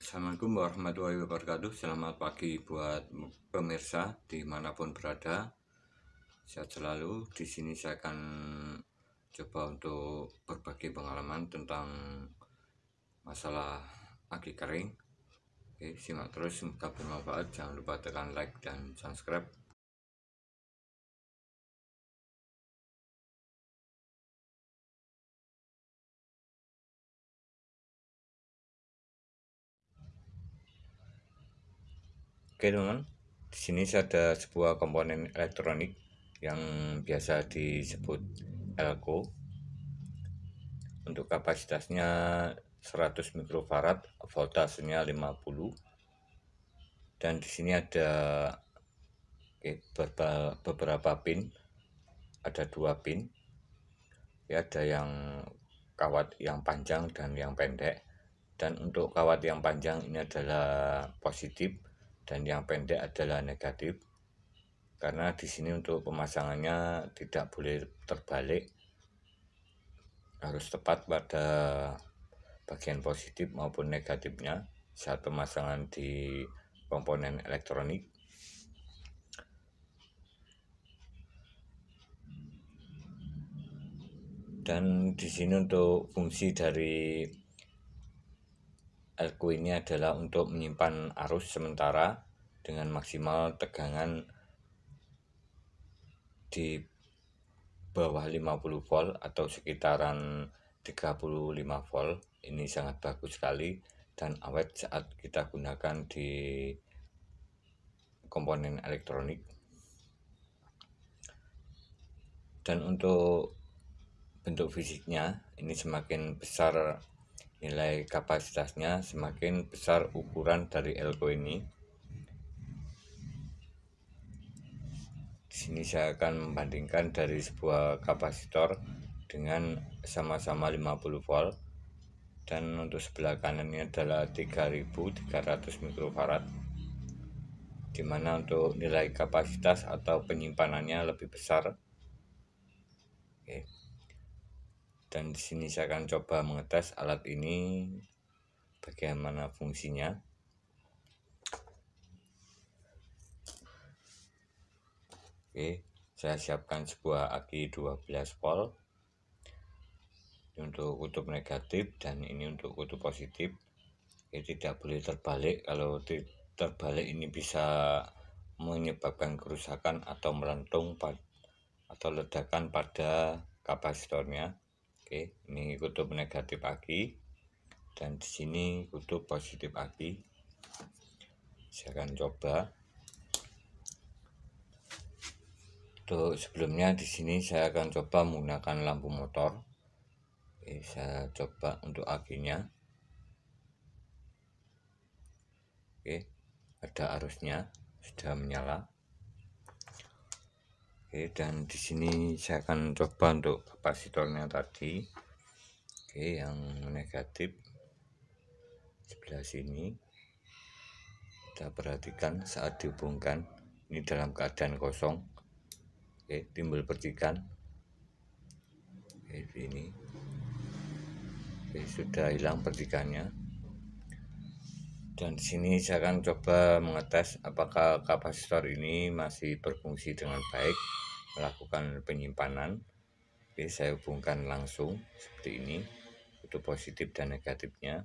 Assalamualaikum warahmatullahi wabarakatuh. Selamat pagi buat pemirsa dimanapun berada. Sehat selalu. Di sini saya akan coba untuk berbagi pengalaman tentang masalah aki kering. Oke, simak terus, semoga bermanfaat. Jangan lupa tekan like dan subscribe. Oke teman, di sini ada sebuah komponen elektronik yang biasa disebut elko. Untuk kapasitasnya 100 mikrofarad, voltasenya 50. Dan di sini ada beberapa pin, ada 2 pin. Ya, ada yang kawat yang panjang dan yang pendek. Dan untuk kawat yang panjang ini adalah positif dan yang pendek adalah negatif. Karena di sini untuk pemasangannya tidak boleh terbalik, harus tepat pada bagian positif maupun negatifnya saat pemasangan di komponen elektronik. Dan di sini untuk fungsi dari elko ini adalah untuk menyimpan arus sementara dengan maksimal tegangan di bawah 50 volt atau sekitaran 35 volt. Ini sangat bagus sekali dan awet saat kita gunakan di komponen elektronik. Dan untuk bentuk fisiknya, ini semakin besar nilai kapasitasnya, semakin besar ukuran dari elko ini. Di sini saya akan membandingkan dari sebuah kapasitor dengan sama-sama 50 volt. Dan untuk sebelah kanannya adalah 3300 mikrofarad, dimana untuk nilai kapasitas atau penyimpanannya lebih besar. Oke. Dan di sini saya akan coba mengetes alat ini bagaimana fungsinya. Oke, saya siapkan sebuah aki 12 volt untuk kutub negatif dan ini untuk kutub positif. Oke, tidak boleh terbalik. Kalau terbalik ini bisa menyebabkan kerusakan atau melentung atau ledakan pada kapasitornya. Oke, ini kutub negatif aki dan di sini kutub positif aki. Saya akan coba. Untuk sebelumnya di sini saya akan coba menggunakan lampu motor. Oke, saya coba untuk akinya. Oke, ada arusnya sudah menyala. Oke, dan di sini saya akan coba untuk kapasitornya tadi. Oke, yang negatif sebelah sini. Kita perhatikan saat dihubungkan, ini dalam keadaan kosong. Oke, timbul percikan. Oke, ini. Oke, sudah hilang percikannya. Dan di sini saya akan coba mengetes apakah kapasitor ini masih berfungsi dengan baik, melakukan penyimpanan. Oke, saya hubungkan langsung seperti ini, kutub positif dan negatifnya.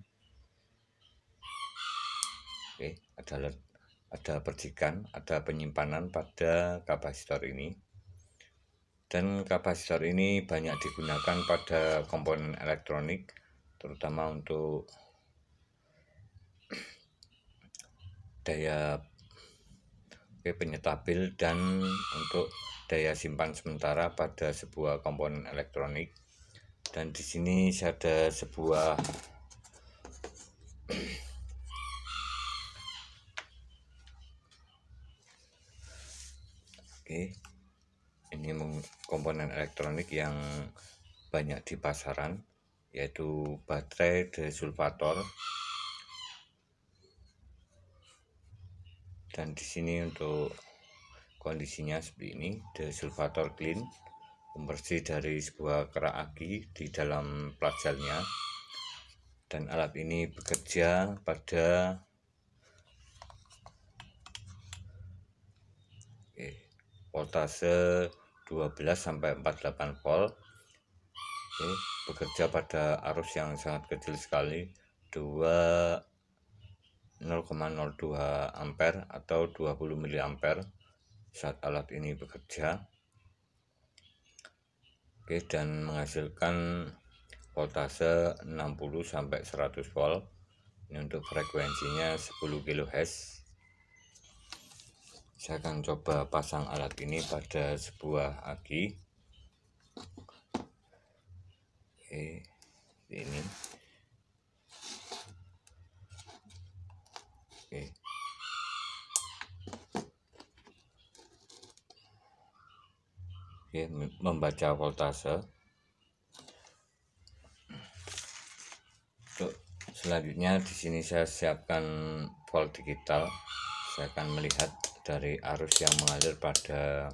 Oke, ada percikan, ada penyimpanan pada kapasitor ini. Dan kapasitor ini banyak digunakan pada komponen elektronik, terutama untuk daya penyetabil dan untuk daya simpan sementara pada sebuah komponen elektronik. Dan di sini ada sebuah ini komponen elektronik yang banyak di pasaran, yaitu baterai desulfator. Dan di sini untuk kondisinya seperti ini, desulfator clean, pembersih dari sebuah kerak aki di dalam plat selnya. dan alat ini bekerja pada voltase 12 sampai 48 volt. Bekerja pada arus yang sangat kecil sekali, 0,02 ampere atau 20 mA saat alat ini bekerja. Dan menghasilkan voltase 60 sampai 100 volt. Ini untuk frekuensinya 10 kHz. Saya akan coba pasang alat ini pada sebuah aki. Ini. Membaca voltase. Untuk selanjutnya di sini saya siapkan volt digital. Saya akan melihat dari arus yang mengalir pada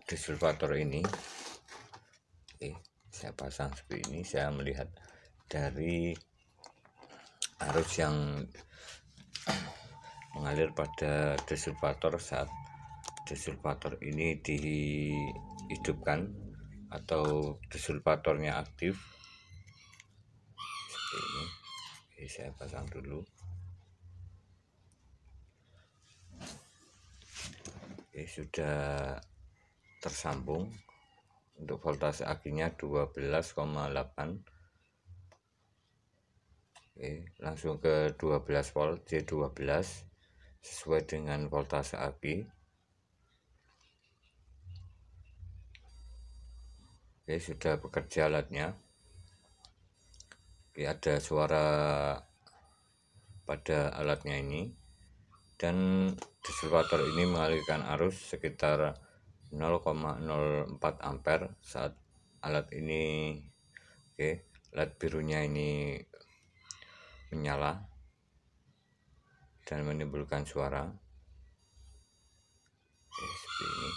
disulvator ini. Saya pasang seperti ini. Saya melihat dari arus yang mengalir pada disulvator saat disulvator ini dihidupkan atau disulvatornya aktif seperti ini. Saya pasang dulu. Sudah tersambung. Untuk voltase akinya 12,8. Langsung ke 12 volt, J12 sesuai dengan voltase aki. Sudah bekerja alatnya. Ada suara pada alatnya ini, dan disulvator ini mengalirkan arus sekitar 0,04 ampere saat alat ini LED birunya ini menyala dan menimbulkan suara seperti ini.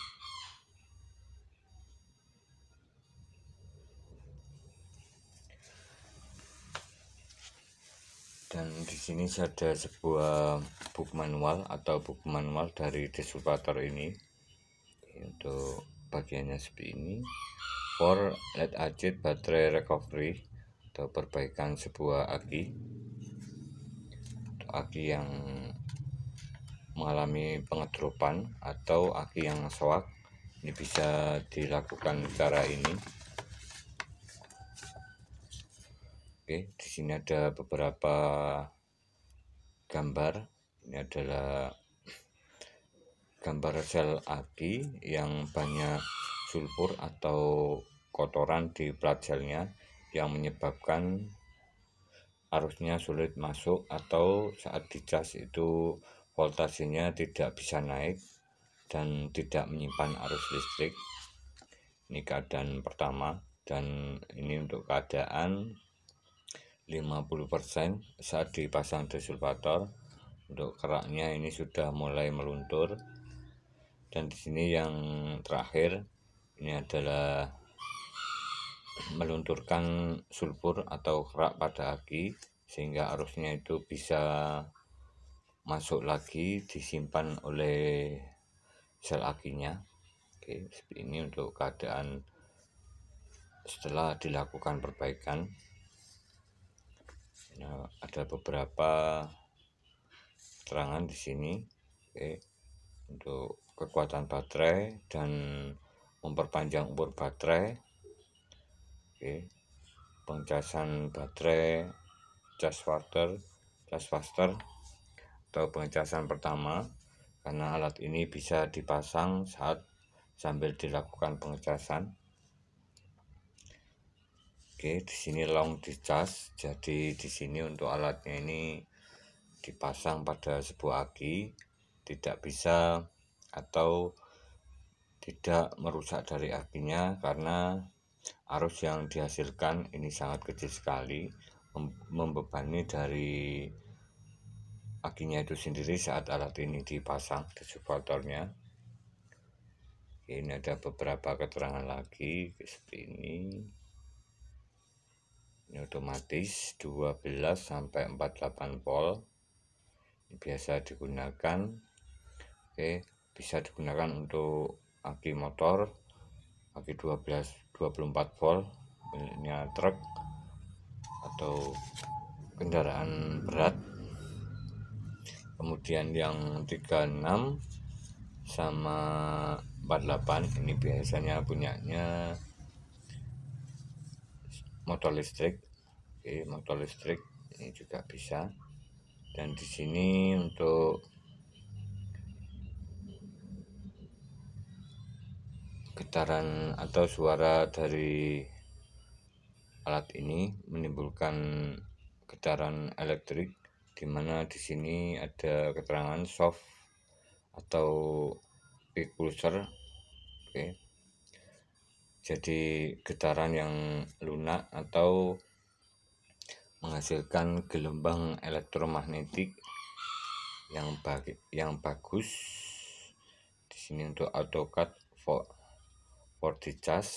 Dan di sini ada sebuah book manual dari disulvator ini. Untuk bagiannya seperti ini. For lead acid battery recovery atau perbaikan sebuah aki. Untuk aki yang mengalami pengedropan atau aki yang soak, ini bisa dilakukan cara ini. Di sini ada beberapa gambar. Ini adalah gambar sel aki yang banyak sulfur atau kotoran di plat selnya yang menyebabkan arusnya sulit masuk, atau saat dicas itu voltasenya tidak bisa naik dan tidak menyimpan arus listrik. Ini keadaan pertama, dan ini untuk keadaan 50% saat dipasang disulvator. Untuk keraknya ini sudah mulai meluntur, dan di sini yang terakhir ini adalah melunturkan sulfur atau kerak pada aki sehingga arusnya itu bisa masuk lagi, disimpan oleh sel akinya. Seperti ini untuk keadaan setelah dilakukan perbaikan. Nah, ada beberapa keterangan di sini untuk kekuatan baterai dan memperpanjang umur baterai. Pengecasan baterai charge faster atau pengecasan pertama, karena alat ini bisa dipasang saat sambil dilakukan pengecasan. Di sini long discharge. Jadi di sini untuk alatnya ini dipasang pada sebuah aki, tidak bisa atau tidak merusak dari akinya karena arus yang dihasilkan ini sangat kecil sekali, membebani dari akinya itu sendiri saat alat ini dipasang disulvatornya. Ini ada beberapa keterangan lagi seperti ini. Ini otomatis 12 sampai 48 volt. Ini biasa digunakan. Bisa digunakan untuk aki motor, aki 24 volt miliknya truk atau kendaraan berat. Kemudian yang 36 sama 48 ini biasanya punyanya motor listrik. Motor listrik ini juga bisa. Dan di sini untuk getaran atau suara dari alat ini menimbulkan getaran elektrik, dimana di sini ada keterangan soft atau peak pulser. Jadi getaran yang lunak atau menghasilkan gelombang elektromagnetik yang bagus. Di sini untuk AutoCAD 40 charge.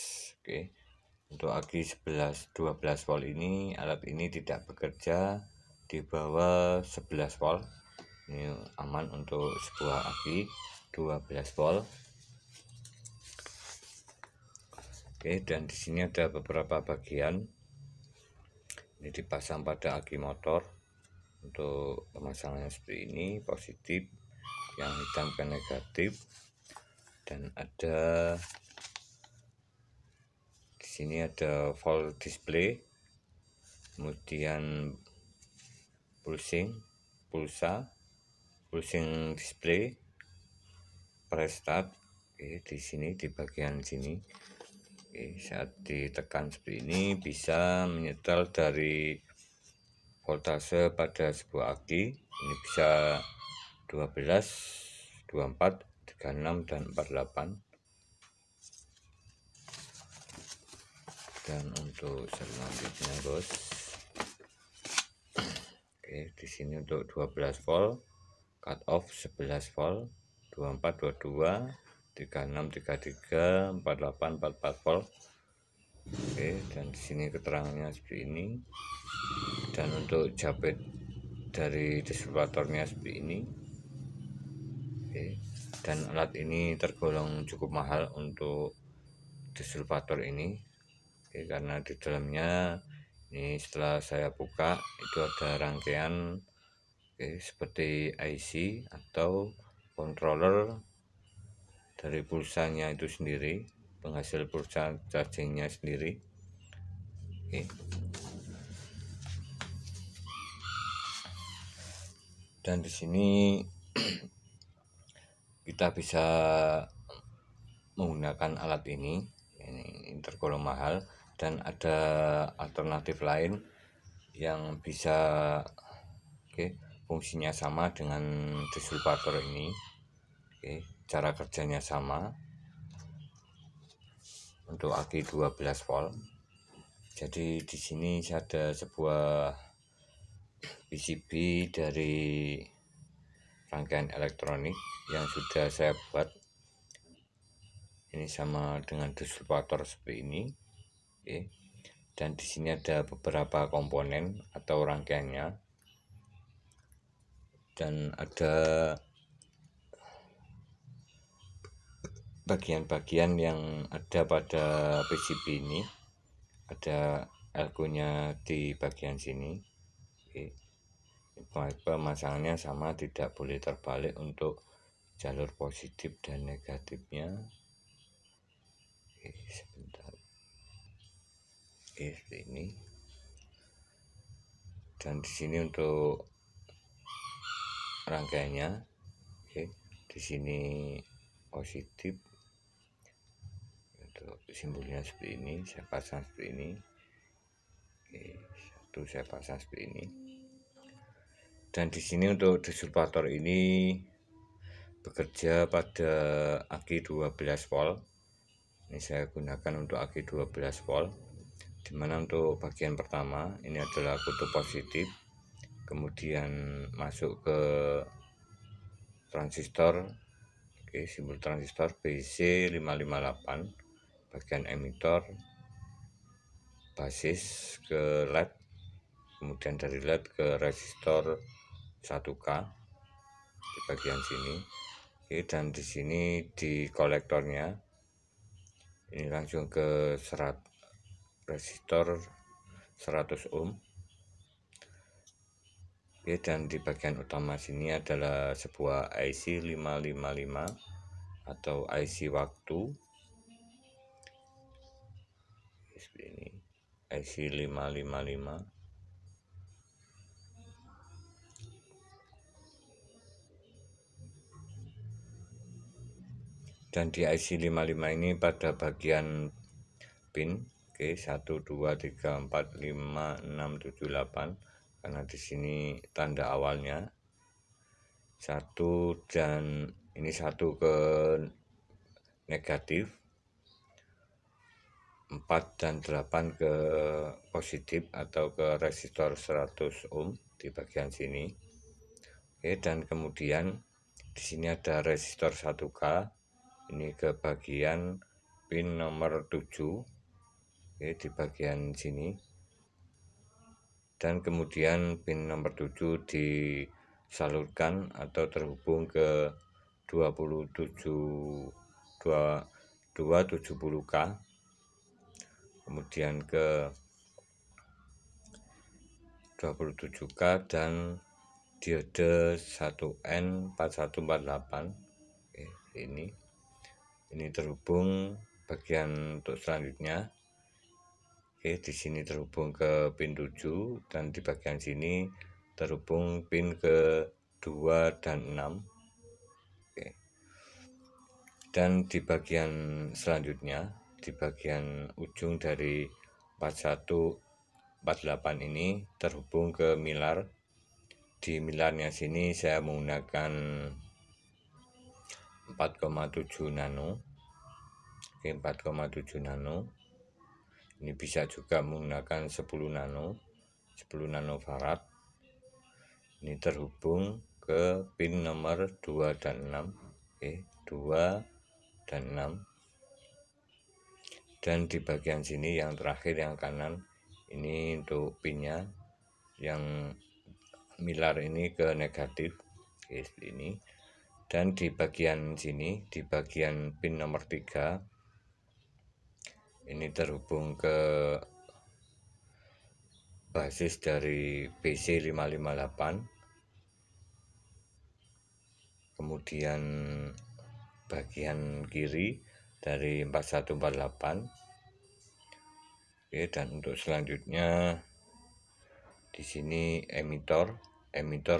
Untuk aki 12 volt ini, alat ini tidak bekerja di bawah 11 volt. Ini aman untuk sebuah aki 12 volt. Dan di sini ada beberapa bagian. Ini dipasang pada aki motor. Untuk pemasangannya seperti ini, positif, yang hitam ke negatif. Dan ada di sini ada volt display, kemudian pulsing display, press start. Di sini di bagian sini. Saat ditekan seperti ini bisa menyetel dari voltase pada sebuah aki. Ini bisa 12, 24, 36 dan 48. Dan untuk selanjutnya, bos, di sini untuk 12 volt, cut off 11 volt, 24, 22, 36, 33, 48, 44 volt. Dan di sini keterangannya seperti ini. Dan untuk jabet dari distributornya seperti ini. Dan alat ini tergolong cukup mahal untuk distributor ini. Karena di dalamnya ini setelah saya buka itu ada rangkaian seperti IC atau controller dari pulsanya itu sendiri, penghasil pulsa chargingnya sendiri. Dan di sini kita bisa menggunakan alat ini tergolong mahal. Dan ada alternatif lain yang bisa fungsinya sama dengan distributor ini. Cara kerjanya sama untuk aki 12 volt. Jadi di sini ada sebuah PCB dari rangkaian elektronik yang sudah saya buat. Ini sama dengan distributor seperti ini. Dan di sini ada beberapa komponen atau rangkaiannya. Dan ada bagian-bagian yang ada pada PCB ini. Ada elko-nya di bagian sini. Pemasangannya sama, tidak boleh terbalik untuk jalur positif dan negatifnya. Sebentar. Seperti ini. Dan di sini untuk rangkaiannya, di sini positif. Untuk simbolnya seperti ini, saya pasang seperti ini. Satu saya pasang seperti ini. Dan di sini untuk distributor ini bekerja pada aki 12 volt. Ini saya gunakan untuk aki 12 volt. Dimana untuk bagian pertama ini adalah kutub positif, kemudian masuk ke transistor, simbol transistor BC558, bagian emitor basis ke LED, kemudian dari LED ke resistor 1K di bagian sini. Oke, dan di sini di kolektornya ini langsung ke resistor 100 ohm. Oke, dan di bagian utama sini adalah sebuah IC 555 atau IC waktu. Ini IC 555. Dan di IC 55 ini pada bagian pin, oke, 1 2 3 4 5 6 7 8, karena di sini tanda awalnya 1 dan ini 1 ke negatif, 4 dan 8 ke positif atau ke resistor 100 ohm di bagian sini. Oke, dan kemudian di sini ada resistor 1K ini ke bagian pin nomor 7. Oke, di bagian sini. Dan kemudian pin nomor 7 disalurkan atau terhubung ke 270K, kemudian ke 27K dan diode 1N4148. Oke, ini terhubung bagian untuk selanjutnya. Oke, di sini terhubung ke pin 7 dan di bagian sini terhubung pin ke 2 dan 6. Oke. Dan di bagian selanjutnya, di bagian ujung dari 4148 ini terhubung ke milar. Di milarnya sini saya menggunakan 4,7 nano. Oke, 4,7 nano. Ini bisa juga menggunakan 10 nanofarad. Ini terhubung ke pin nomor 2 dan 6. Oke, 2 dan 6. Dan di bagian sini yang terakhir yang kanan ini untuk pinnya, yang milar ini ke negatif. Oke, ini. Dan di bagian sini, di bagian pin nomor 3 ini terhubung ke basis dari PC 558, kemudian bagian kiri dari 4148. Oke, dan untuk selanjutnya di sini emitor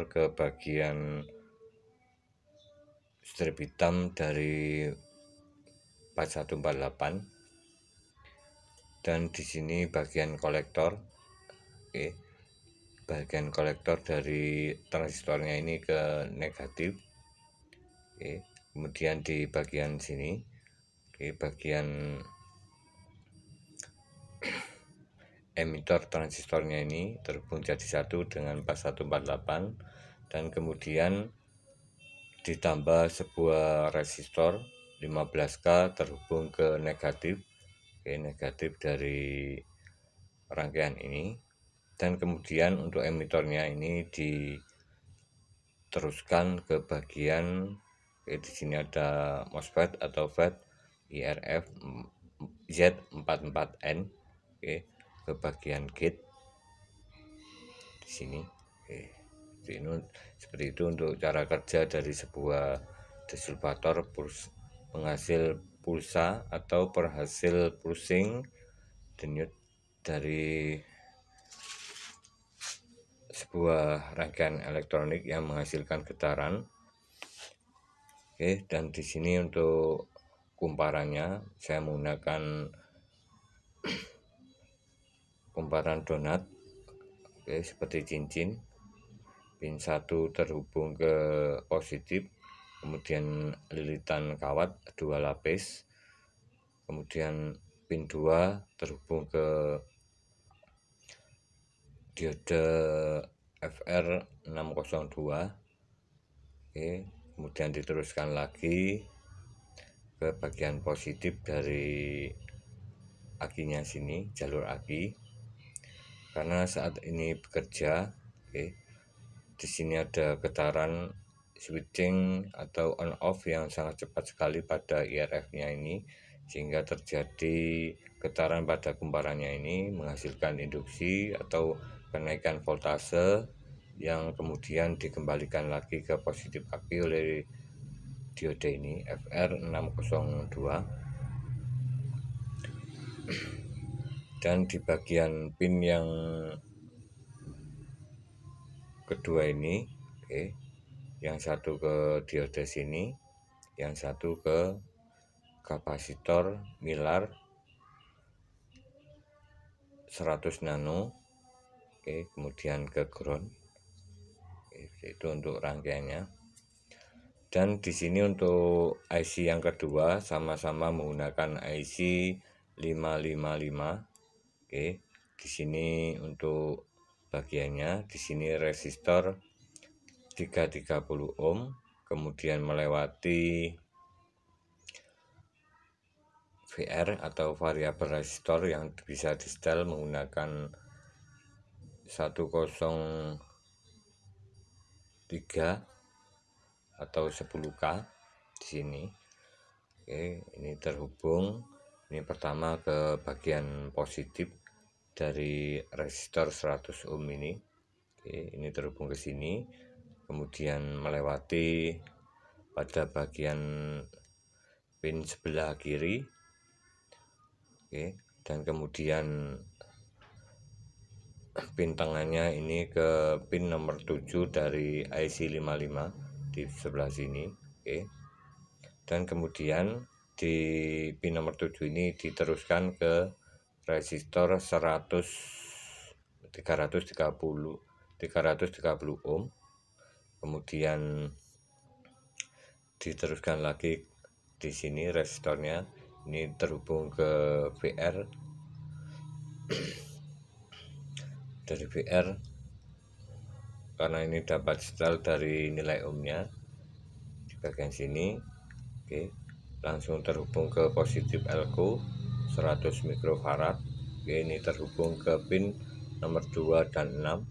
ke bagian strip hitam dari 4148. Dan di sini bagian kolektor. Oke, bagian kolektor dari transistornya ini ke negatif. Oke, kemudian di bagian sini, oke, bagian emitor transistornya ini terhubung jadi satu dengan 4148, dan kemudian ditambah sebuah resistor 15K terhubung ke negatif. Oke, negatif dari rangkaian ini. Dan kemudian untuk emitornya ini diteruskan ke bagian, di sini ada MOSFET atau FET IRF Z44N, ke bagian gate di sini. Seperti itu untuk cara kerja dari sebuah distributor penghasil pulsa atau penghasil pulsing denyut dari sebuah rangkaian elektronik yang menghasilkan getaran. Oke, dan di sini untuk kumparannya saya menggunakan kumparan donat. Oke, seperti cincin. Pin 1 terhubung ke positif, kemudian lilitan kawat 2 lapis, kemudian pin 2 terhubung ke diode FR602. Oke, kemudian diteruskan lagi ke bagian positif dari akinya sini, jalur aki. karena saat ini bekerja. Di sini ada getaran switching atau on off yang sangat cepat sekali pada IRF-nya ini, sehingga terjadi getaran pada kumparannya ini menghasilkan induksi atau kenaikan voltase yang kemudian dikembalikan lagi ke positif aki oleh diode ini FR602. Dan di bagian pin yang kedua ini, yang satu ke diode sini, yang satu ke kapasitor milar 100 nano, kemudian ke ground. Itu untuk rangkaiannya. Dan di sini untuk IC yang kedua sama-sama menggunakan IC 555. Di sini untuk bagiannya, di sini resistor 330 ohm, kemudian melewati VR atau variabel resistor yang bisa di setel menggunakan 103 atau 10K di sini. Ini terhubung. Ini pertama ke bagian positif dari resistor 100 ohm ini. Ini terhubung ke sini, kemudian melewati pada bagian pin sebelah kiri. Dan kemudian pin tengahnya ini ke pin nomor 7 dari IC 55 di sebelah sini. Dan kemudian di pin nomor 7 ini diteruskan ke resistor 330 ohm, kemudian diteruskan lagi di sini resistornya ini terhubung ke VR. Dari VR, karena ini dapat setel dari nilai ohmnya di bagian sini, langsung terhubung ke positif elko 100 mikrofarad. Ini terhubung ke pin nomor 2 dan 6.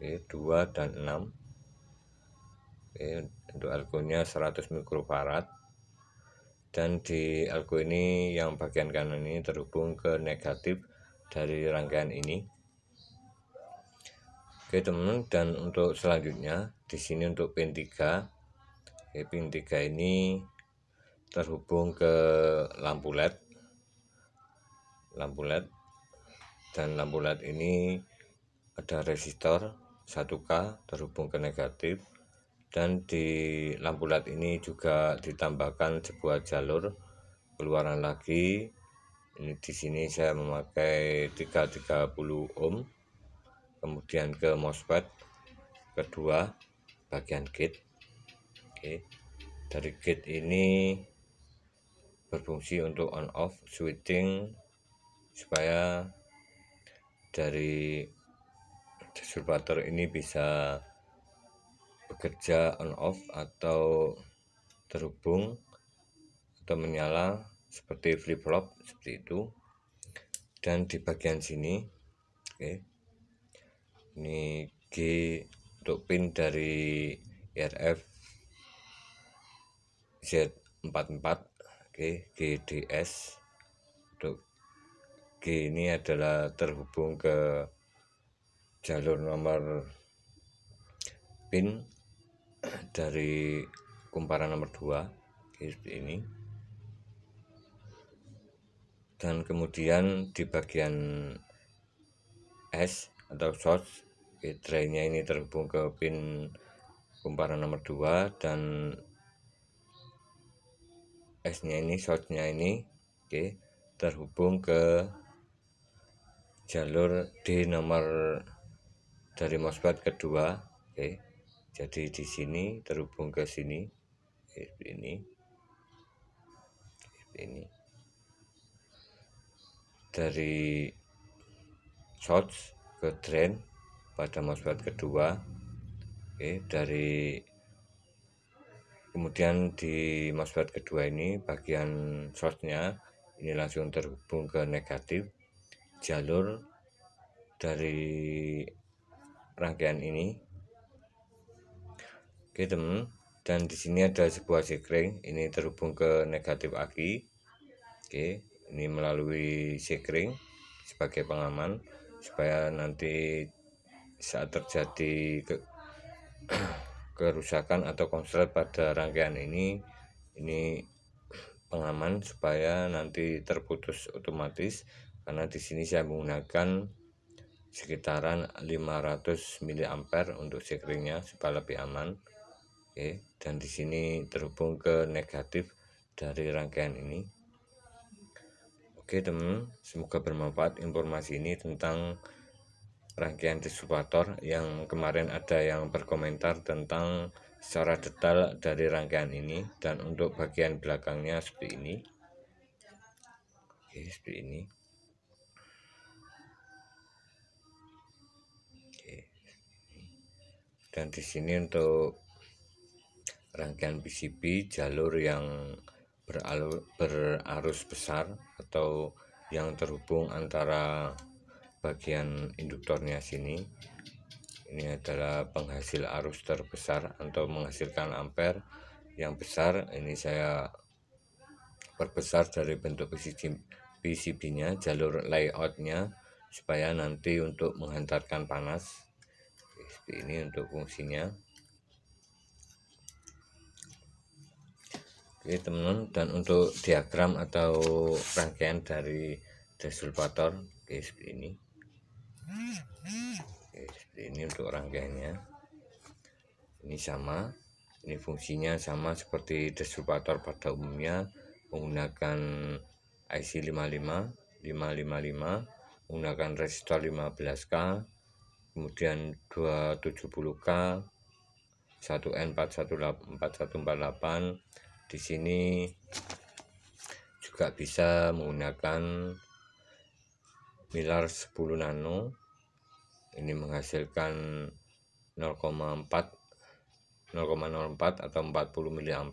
2 dan 6. Untuk elkonya 100 mikrofarad. Dan di elko ini yang bagian kanan ini terhubung ke negatif dari rangkaian ini. Teman-teman, dan untuk selanjutnya di sini untuk pin 3. Pin 3 ini terhubung ke lampu LED. Dan lampu LED ini ada resistor 1K terhubung ke negatif, dan di lampu LED ini juga ditambahkan sebuah jalur keluaran lagi. Ini di sini saya memakai 330 ohm, kemudian ke MOSFET kedua bagian gate. Dari gate ini berfungsi untuk on off switching supaya dari disturbator ini bisa bekerja on off atau terhubung atau menyala seperti flip flop seperti itu. Dan di bagian sini, ini G untuk pin dari IRF Z44, GDS. Untuk G ini adalah terhubung ke jalur nomor pin dari kumparan nomor 2, seperti ini. Dan kemudian di bagian S atau source, drainnya ini terhubung ke pin kumparan nomor 2, dan S nya ini, source nya ini terhubung ke jalur D nomor dari MOSFET kedua. Jadi di sini terhubung ke sini, ini dari source ke drain pada MOSFET kedua. Dari kemudian di MOSFET kedua ini bagian source nya ini langsung terhubung ke negatif, jalur dari rangkaian ini. Oke teman, dan di sini ada sebuah sekring, ini terhubung ke negatif aki. Oke, ini melalui sekring sebagai pengaman supaya nanti saat terjadi kerusakan atau konslet pada rangkaian ini pengaman supaya nanti terputus otomatis, karena di sini saya menggunakan sekitaran 500 mA untuk sekringnya supaya lebih aman. Oke, dan di sini terhubung ke negatif dari rangkaian ini. Oke teman, semoga bermanfaat informasi ini tentang rangkaian distributor yang kemarin ada yang berkomentar tentang secara detail dari rangkaian ini, dan untuk bagian belakangnya seperti ini. Oke, seperti ini. Oke. Dan di sini untuk rangkaian PCB jalur yang berarus besar atau yang terhubung antara bagian induktornya sini, ini adalah penghasil arus terbesar atau menghasilkan ampere yang besar. Ini saya perbesar dari bentuk PCB-nya, jalur layoutnya, supaya nanti untuk menghantarkan panas. Seperti ini untuk fungsinya. Oke teman-teman, dan untuk diagram atau rangkaian dari distributor, oke seperti ini. Oke, seperti ini untuk rangkaiannya. Ini sama, ini fungsinya sama seperti distributor pada umumnya, menggunakan IC 555, menggunakan resistor 15K, kemudian 270K, 1N 4148. Di sini juga bisa menggunakan pilar 10 nano, ini menghasilkan 0,04 atau 40 mA.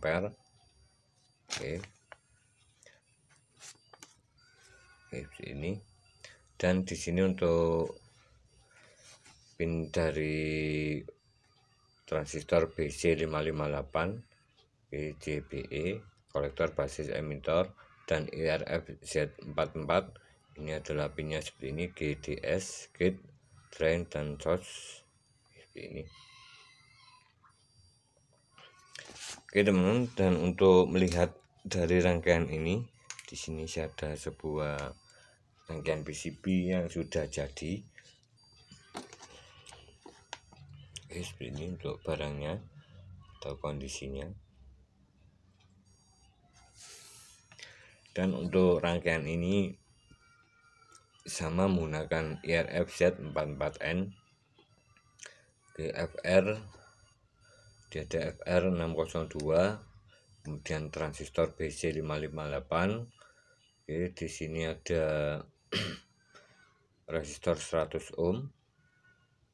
Oke, ini. Dan di sini untuk pin dari transistor BC558, JBE, kolektor basis emitor, dan IRF Z44. Ini adalah pinnya seperti ini, GDS, gate, drain, dan source seperti ini. Oke teman-teman, dan untuk melihat dari rangkaian ini, di sini saya ada sebuah rangkaian PCB yang sudah jadi. Oke, seperti ini untuk barangnya atau kondisinya. Dan untuk rangkaian ini sama menggunakan IRF Z44N, GFR, DDFR 602, kemudian transistor BC558. Oke, di sini ada resistor 100 ohm,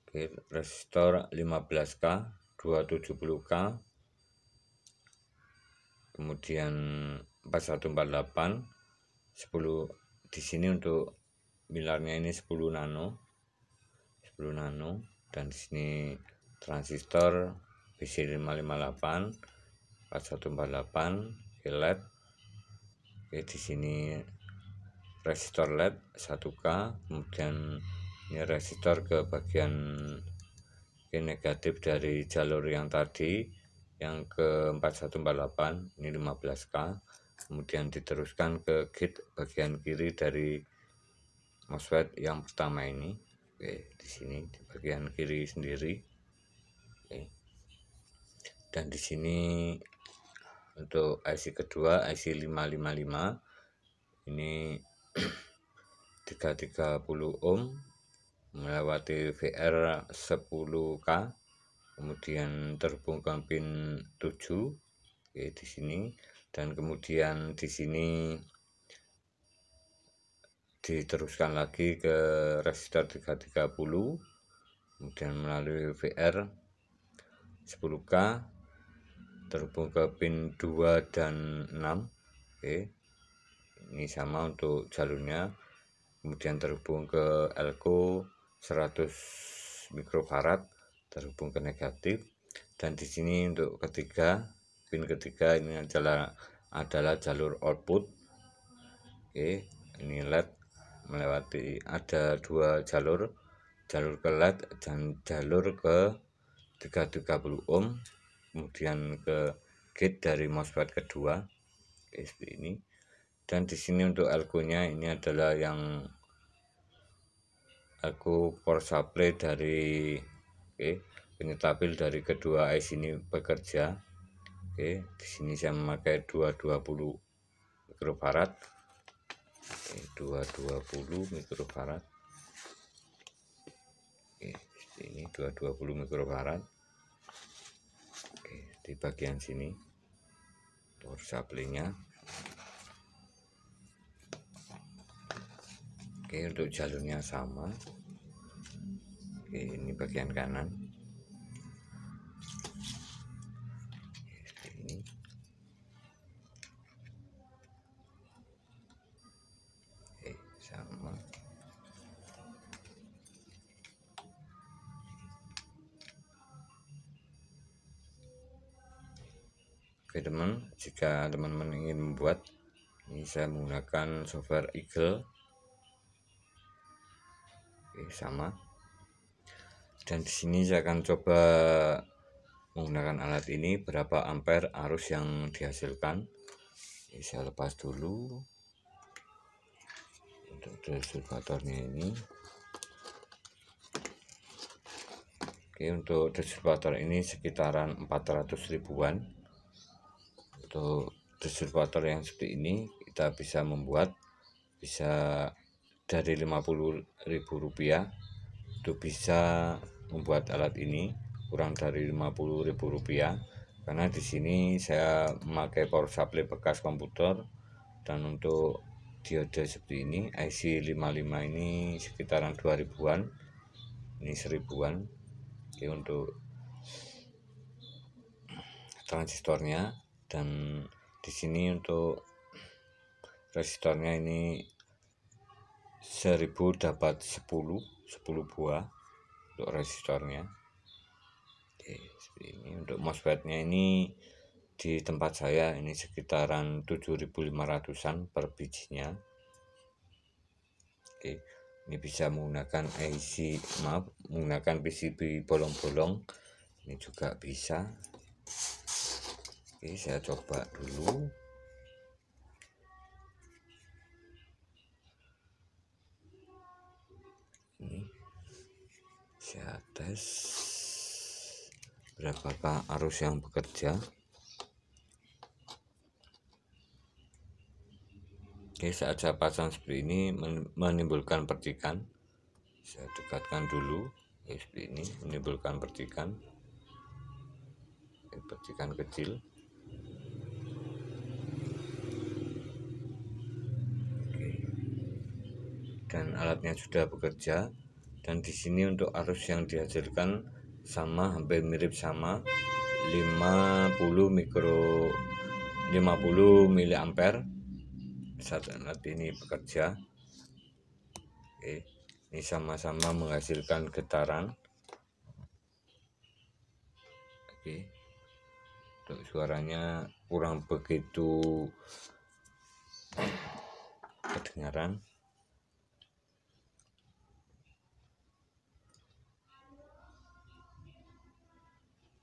oke, resistor 15K, 270K, kemudian 4148, 10. Di sini untuk pilarnya ini 10 nano, dan di sini transistor BC558, 4148, LED. Oke, di sini resistor LED 1K, kemudian ini resistor ke bagian negatif dari jalur yang tadi, yang ke 4148, ini 15K, kemudian diteruskan ke gate bagian kiri dari MOSFET yang pertama ini. Oke, di sini di bagian kiri sendiri. Oke. Dan di sini untuk IC kedua, IC 555, ini 330 ohm melewati VR 10K, kemudian terhubung ke pin 7. Oke, di sini, dan kemudian di sini diteruskan lagi ke resistor 330, kemudian melalui VR 10K terhubung ke pin 2 dan 6. Oke, ini sama untuk jalurnya, kemudian terhubung ke elko 100 mikrofarad terhubung ke negatif. Dan di sini untuk pin ketiga ini adalah jalur output. Oke, ini LED melewati, ada dua jalur ke LED dan jalur ke 330 ohm, kemudian ke gate dari MOSFET kedua. Oke, seperti ini. Dan di sini untuk elko-nya ini adalah yang elko power supply dari penyetabil dari kedua IC ini bekerja. Oke, di sini saya memakai 220 mikrofarad. 220 mikrofarad. Oke, ini 220 mikrofarad. Oke, di bagian sini power supply-nya. Oke, untuk jalurnya sama. Oke, ini bagian kanan. Ini. Oke, sama. Oke teman, jika teman-teman ingin membuat, ini saya menggunakan software Eagle. Oke, sama. Dan di sini saya akan coba menggunakan alat ini berapa ampere arus yang dihasilkan. Oke, saya lepas dulu untuk distributornya ini. Oke, untuk distributor ini sekitaran 400 ribuan. Untuk distributor yang seperti ini kita bisa membuat dari 50.000 rupiah itu bisa membuat alat ini, kurang dari 50.000 rupiah, karena di sini saya memakai power supply bekas komputer. Dan untuk diode seperti ini IC 55 ini sekitaran 2000-an, ini 1000-an. Oke, untuk transistornya, dan di sini untuk resistornya ini 1000 dapat 10 buah untuk resistornya. Oke, seperti ini. Untuk MOSFET-nya ini di tempat saya ini sekitaran 7.500-an per bijinya. Oke, ini bisa menggunakan menggunakan PCB bolong-bolong, ini juga bisa. Oke, saya coba dulu. Ini saya tes berapakah arus yang bekerja. Oke, saat saya pasang seperti ini menimbulkan percikan. Saya dekatkan dulu. Oke, seperti ini menimbulkan percikan. Percikan kecil. Dan alatnya sudah bekerja. Dan di sini untuk arus yang dihasilkan sama, hampir mirip sama, 50 miliampere saat alat ini bekerja. Oke, ini sama-sama menghasilkan getaran. Oke, untuk suaranya kurang begitu kedengaran.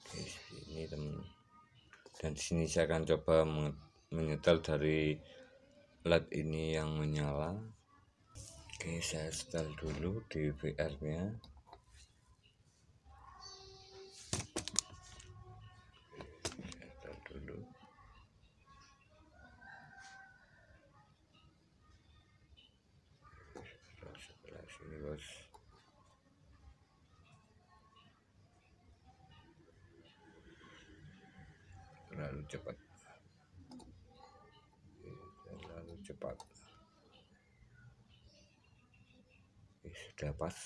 Oke, ini teman. Dan di sini saya akan coba menyetel dari LED ini yang menyala. Oke, saya setel dulu di VR-nya. Setel dulu. Sebelah sini, bos. Terlalu cepat. Terlalu cepat. Sudah pas.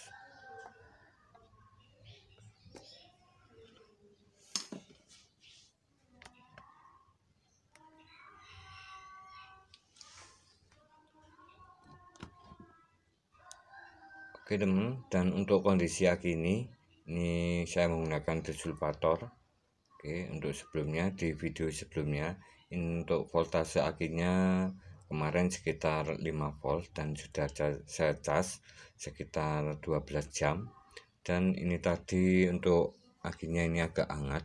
Oke teman, dan untuk kondisi aki ini saya menggunakan desulfator. Oke, untuk sebelumnya di video sebelumnya ini untuk voltase akinya kemarin sekitar 5 volt dan sudah saya cas sekitar 12 jam. Dan ini tadi untuk akinya ini agak hangat.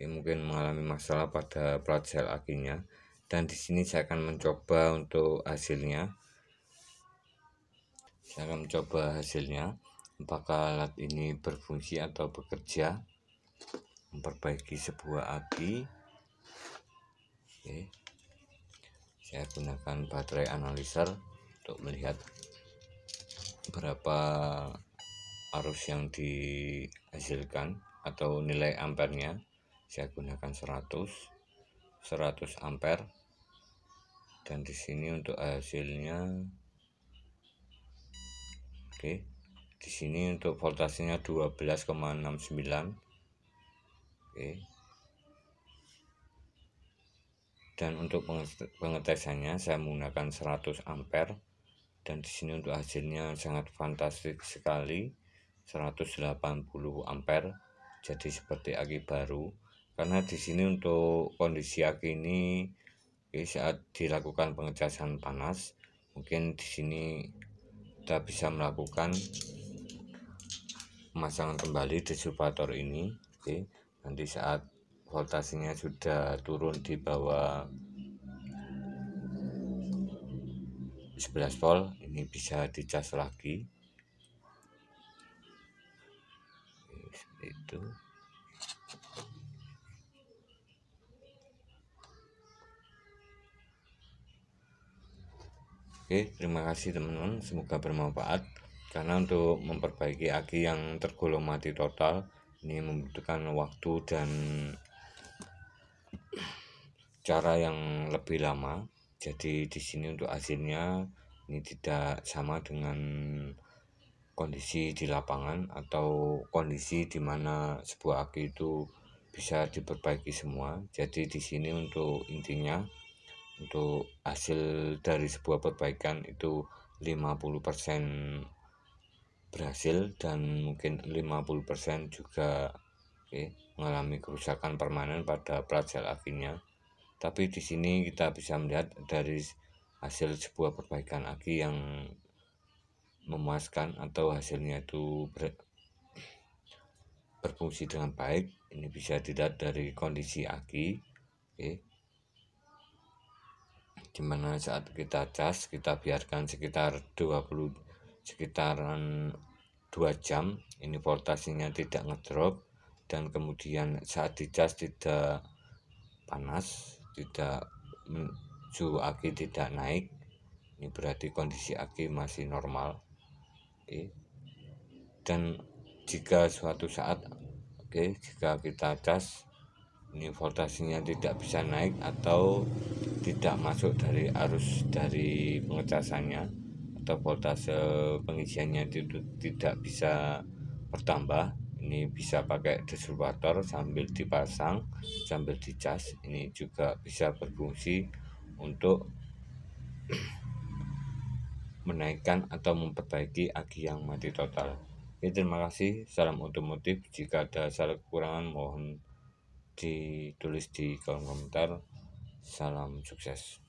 Ini mungkin mengalami masalah pada plat sel akinya. Dan di sini saya akan mencoba untuk hasilnya. Saya akan mencoba hasilnya, apakah alat ini berfungsi atau bekerja memperbaiki sebuah aki. Oke, saya gunakan baterai analyzer untuk melihat berapa arus yang dihasilkan atau nilai ampernya. Saya gunakan 100 ampere, dan di sini untuk hasilnya. Oke, di sini untuk voltasenya 12,69. Oke. Dan untuk pengetesannya saya menggunakan 100 ampere, dan di sini untuk hasilnya sangat fantastis sekali, 180 ampere. Jadi seperti aki baru. Karena di sini untuk kondisi aki ini saat dilakukan pengecasan panas, mungkin di sini kita bisa melakukan pemasangan kembali desulfator ini. Oke, nanti saat voltasenya sudah turun di bawah 11 volt, ini bisa dicas lagi. Oke, seperti itu. Oke, terima kasih teman-teman, semoga bermanfaat. Karena untuk memperbaiki aki yang tergolong mati total ini membutuhkan waktu dan cara yang lebih lama. Jadi di sini untuk hasilnya ini tidak sama dengan kondisi di lapangan atau kondisi di mana sebuah aki itu bisa diperbaiki semua. Jadi di sini untuk intinya, untuk hasil dari sebuah perbaikan itu 50% berhasil dan mungkin 50% juga mengalami kerusakan permanen pada plat sel akinya. Tapi di sini kita bisa melihat dari hasil sebuah perbaikan aki yang memuaskan atau hasilnya itu berfungsi dengan baik. Ini bisa dilihat dari kondisi aki. Dimana saat kita cas, kita biarkan sekitaran 2 jam, ini voltasenya tidak ngedrop, dan kemudian saat dicas tidak panas, tidak suhu aki tidak naik. Ini berarti kondisi aki masih normal. Dan jika suatu saat jika kita cas ini voltasenya tidak bisa naik atau tidak masuk dari arus dari pengecasannya, atau voltase pengisiannya itu tidak bisa bertambah, ini bisa pakai desulfator sambil dipasang sambil dicas. Ini juga bisa berfungsi untuk menaikkan atau memperbaiki aki yang mati total. Oke, terima kasih. Salam otomotif. Jika ada salah kekurangan mohon ditulis di kolom komentar. Salam sukses.